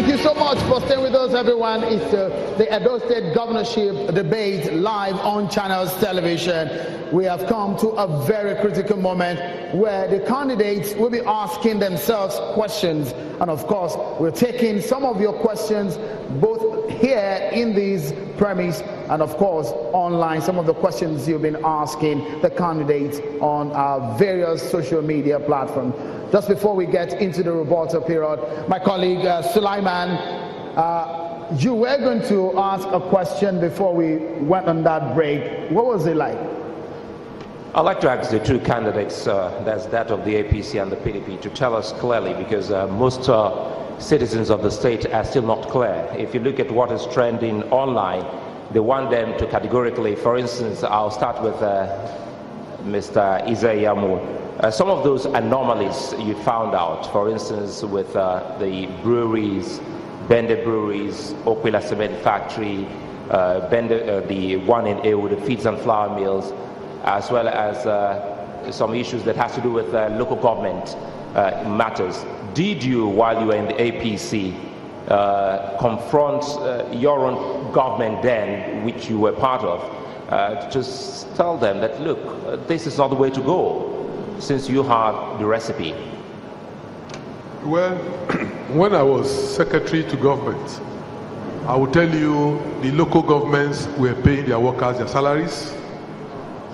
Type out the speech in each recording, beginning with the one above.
Thank you so much for staying with us, everyone. It's the Edo State Governorship debate live on Channels Television. We have come to a very critical moment where the candidates will be asking themselves questions. And of course, we're taking some of your questions both here in these premise and of course online, some of the questions you've been asking the candidates on our various social media platforms. Just before we get into the rebuttal period, my colleague Sulaiman, you were going to ask a question before we went on that break. What was it like? I'd like to ask the two candidates, that's that of the APC and the PDP, to tell us clearly, because most citizens of the state are still not clear. If you look at what is trending online, they want them to categorically, for instance, I'll start with Mr. Ize-Iyamu. Some of those anomalies you found out, for instance, with the breweries, Bende Breweries, Okwila Cement Factory, the one in Ewo, the feeds and flour mills, as well as some issues that has to do with local government matters. Did you, while you were in the APC, confront your own government then, which you were part of, just tell them that, look, this is not the way to go, since you have the recipe? Well, when I was secretary to government, I will tell you the local governments were paying their workers their salaries.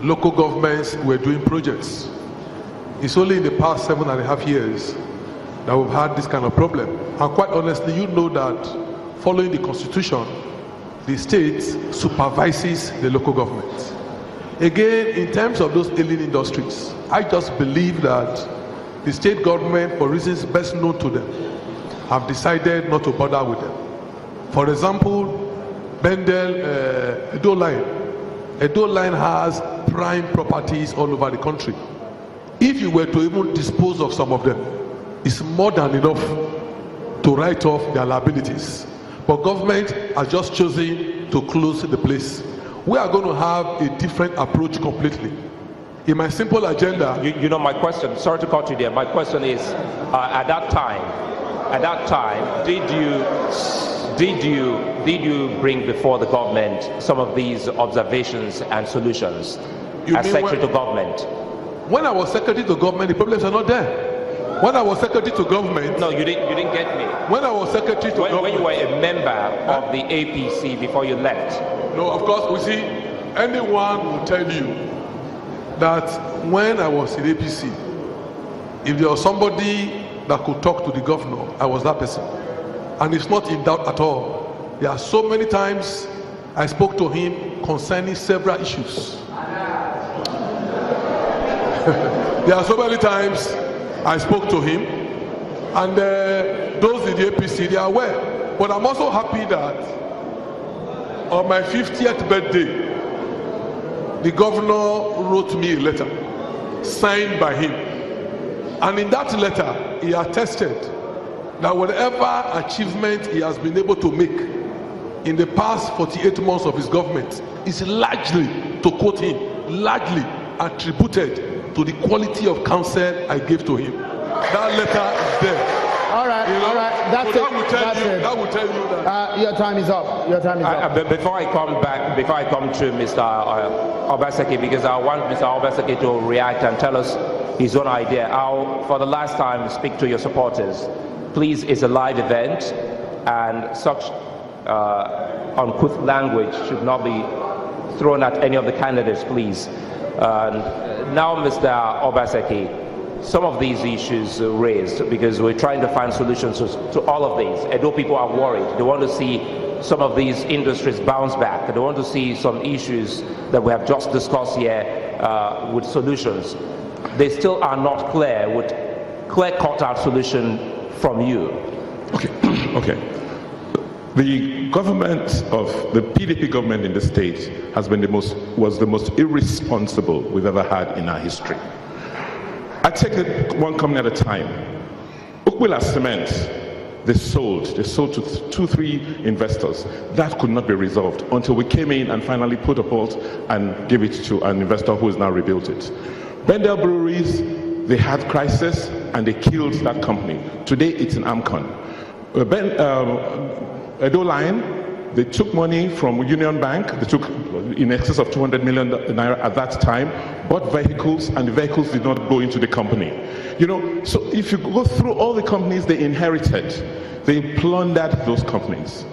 Local governments were doing projects. It's only in the past 7.5 years that we've had this kind of problem. And quite honestly, you know that following the constitution, the state supervises the local government. Again, in terms of those ailing industries, I just believe that the state government, for reasons best known to them, have decided not to bother with them. For example, Bendel, Edo Line. Edo Line has prime properties all over the country. If you were to even dispose of some of them, it's more than enough to write off their liabilities. But government has just chosen to close the place. We are going to have a different approach completely. In my simple agenda, you know my question, sorry to cut you there, my question is, at that time, did you bring before the government some of these observations and solutions as secretary to government? When I was secretary to government, the problems are not there. When I was secretary to government... No, you didn't get me. When I was secretary to government... When you were a member of the APC before you left. No, of course, we see, anyone will tell you that when I was in APC, if there was somebody that could talk to the governor, I was that person. And it's not in doubt at all. There are so many times I spoke to him concerning several issues. There are so many times I spoke to him, and those in the APC, they are aware. But I'm also happy that on my 50th birthday, the governor wrote me a letter signed by him. And in that letter, he attested that whatever achievement he has been able to make in the past 48 months of his government is largely, to quote him, largely attributed to the quality of counsel I gave to him. That letter is there. All right, you know? All right. That's so it. That will tell you that. Your time is up. Your time is up. Before I come to Mr. Obaseki, because I want Mr. Obaseki to react and tell us his own idea. I'll, for the last time, speak to your supporters. Please, it's a live event, and such uncouth language should not be thrown at any of the candidates, please. Now, Mr. Obaseki, some of these issues raised, because we're trying to find solutions to all of these. Edo people are worried. They want to see some of these industries bounce back. They want to see some issues that we have just discussed here with solutions. They still are not clear with clear-cut out solution from you. Okay. The government of the PDP government in the state has been was the most irresponsible we've ever had in our history. I take it one company at a time. Okwila Cement, they sold to 2-3 investors. That could not be resolved until we came in and finally put a halt and gave it to an investor who has now rebuilt it. Bendel Breweries, they had crisis and they killed that company. Today it's in Amcon. Edo Line, they took money from Union Bank. They took in excess of 200 million naira at that time, bought vehicles, and the vehicles did not go into the company. You know, so if you go through all the companies they inherited, they plundered those companies.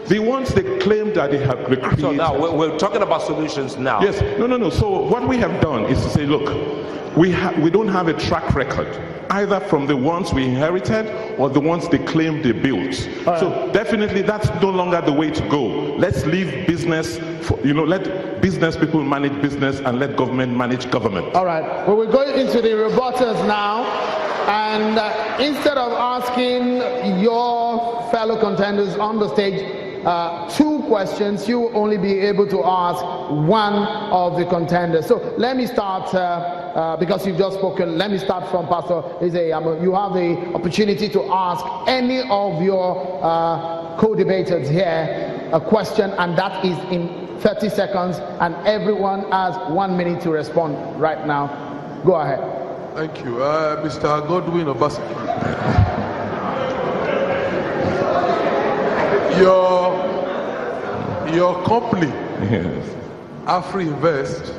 The ones they claimed that they have recreated. So now we're talking about solutions now. Yes, no. So what we have done is to say, look, we don't have a track record, either from the ones we inherited or the ones they claimed they built. So definitely that's no longer the way to go. Let's leave business, let business people manage business and let government manage government. All right, well, we're going into the rebuttals now. And instead of asking your fellow contenders on the stage 2 questions, you will only be able to ask one of the contenders. So let me start, because you've just spoken, let me start from Pastor Ize-Iyamu. You have the opportunity to ask any of your co-debaters here a question, and that is in 30 seconds, and everyone has 1 minute to respond right now. Go ahead. Thank you. Mr. Godwin Obaseki. Your company, yes, AfriInvest,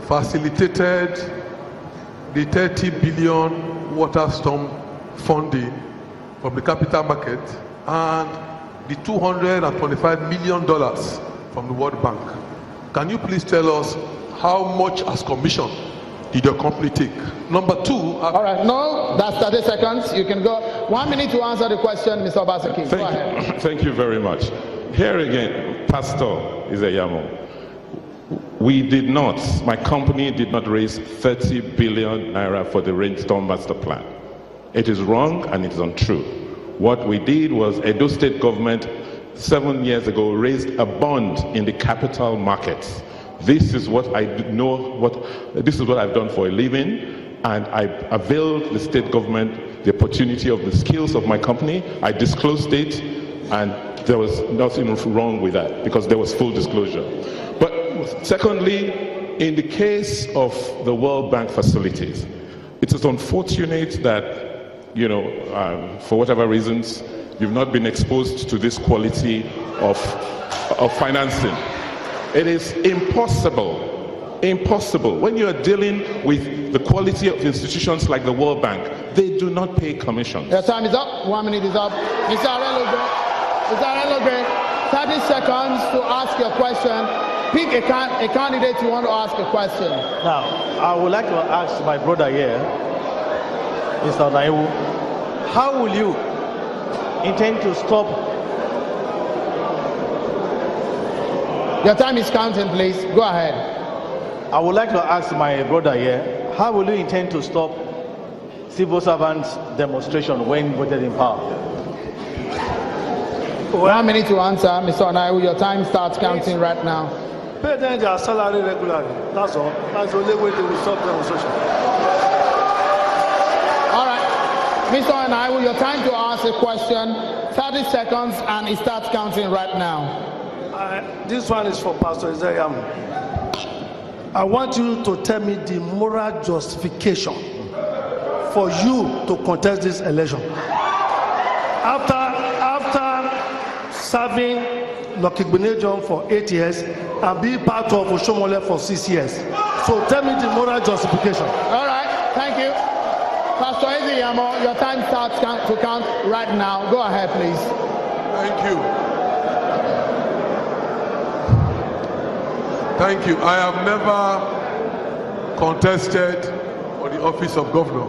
facilitated the 30 billion water storm funding from the capital market and the $225 million from the World Bank. Can you please tell us how much as commission did your company take? Number 2. All right, no, that's 30 seconds. You can go 1 minute to answer the question, Mr. Obaseki. Go ahead. Thank you very much. Here again, Pastor Ize-Iyamu, my company did not raise 30 billion naira for the rainstorm master plan. It is wrong and it is untrue. What we did was Edo State government 7 years ago raised a bond in the capital markets. This is what I know, this is what I've done for a living, and I availed the state government the opportunity of the skills of my company. I disclosed it, and there was nothing wrong with that because there was full disclosure. But secondly, in the case of the World Bank facilities, it is unfortunate that, for whatever reasons, you've not been exposed to this quality of financing. It is impossible when you are dealing with the quality of institutions like the World Bank. They do not pay commissions. Your time is up. 1 minute is up. Mr. Areologbe, 30 seconds to ask your question. Pick a candidate you want to ask a question. Now, I would like to ask my brother here, Mr. Onaiwu, how will you intend to stop? Your time is counting, please. Go ahead. I would like to ask my brother here, how will you intend to stop civil servants' demonstration when voted in power? 1 minute to answer, Mr. Onaiwu. Your time starts counting right now. Pay them their salary regularly. That's all. That's the only way they will stop demonstration. All right. Mr. Onaiwu, your time to ask a question. 30 seconds, and it starts counting right now. This one is for Pastor Ize-Iyamu. I want you to tell me the moral justification for you to contest this election. After serving Lokigbenejon for 8 years and being part of Oshomole for 6 years. So tell me the moral justification. All right, thank you. Pastor Ize-Iyamu, your time starts to count right now. Go ahead, please. Thank you. Thank you. I have never contested for the office of governor.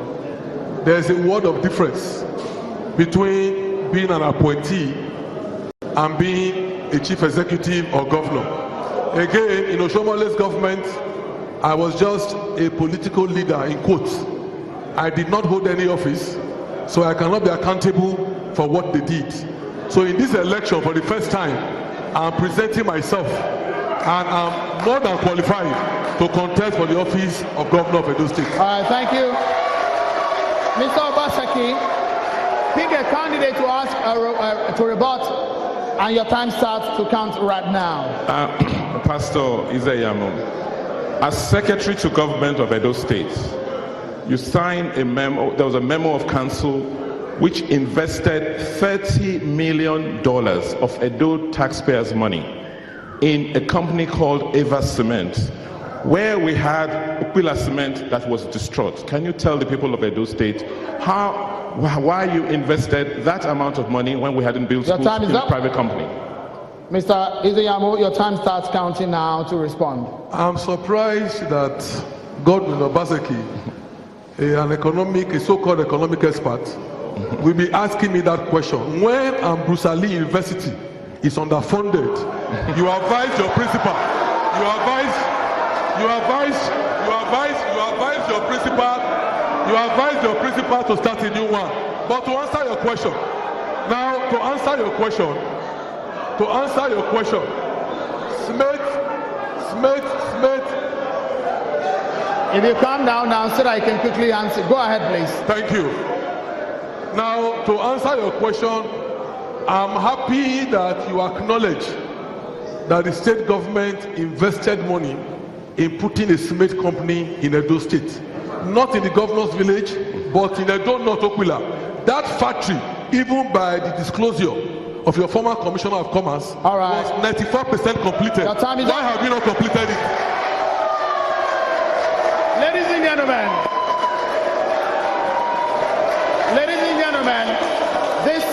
There's a word of difference between being an appointee and being a chief executive or governor. Again, in Oshomole's government, I was just a political leader, in quotes. I did not hold any office, so I cannot be accountable for what they did. So in this election, for the first time, I'm presenting myself, and I'm more than qualified to contest for the office of Governor of Edo State. All right, thank you. Mr. Obaseki, pick a candidate to ask to rebut, and your time starts to count right now. Pastor Ize-Iyamu, as Secretary to Government of Edo State, you signed a memo. There was a memo of council which invested $30 million of Edo taxpayers' money in a company called Eva Cement, where we had Upila Cement that was distraught. Can you tell the people of Edo State why you invested that amount of money when we hadn't built schools in a private company? Mr. Ize-Iyamu, your time starts counting now to respond. I'm surprised that Godwin Obaseki, a so-called economic expert, will be asking me that question. When Bruce Ali University is underfunded, you advise your principal, you advise your principal to start a new one. But to answer your question, Smith. If you calm down now so that I can quickly answer. Go ahead, please. Thank you. Now, to answer your question, I'm happy that you acknowledge that the state government invested money in putting a cement company in Edo State. Not in the governor's village, but in Edo North Okwila. That factory, even by the disclosure of your former commissioner of commerce, was 94% completed. Why have you not completed it? Ladies and gentlemen, this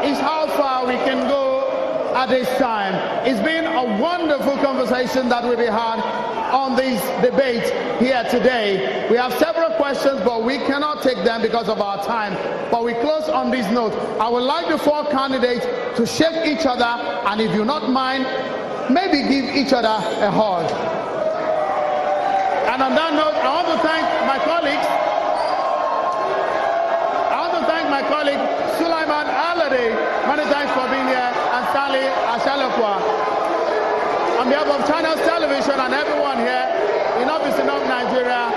is how far we can go at this time. It's been a wonderful conversation that we've had on this debate here today. We have several questions, but we cannot take them because of our time. But we close on this note. I would like the four candidates to shake each other, and if you not mind, maybe give each other a hug. And on that note, I want to thank my colleagues. Sulaiman Alade, many thanks for being here, and Stanley Ashalokwa. On behalf of Channels Television and everyone here, enough is enough Nigeria.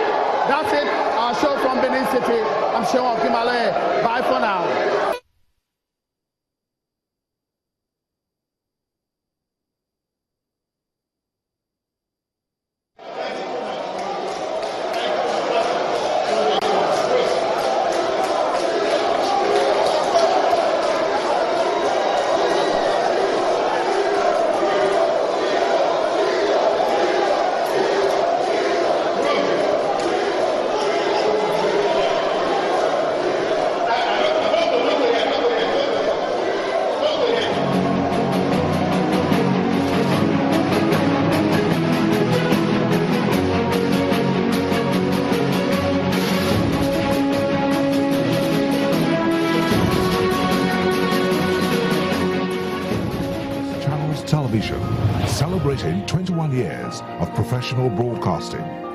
That's it, our show from Benin City. I'm Sean Kimale. Bye for now. Television, celebrating 21 years of professional broadcasting.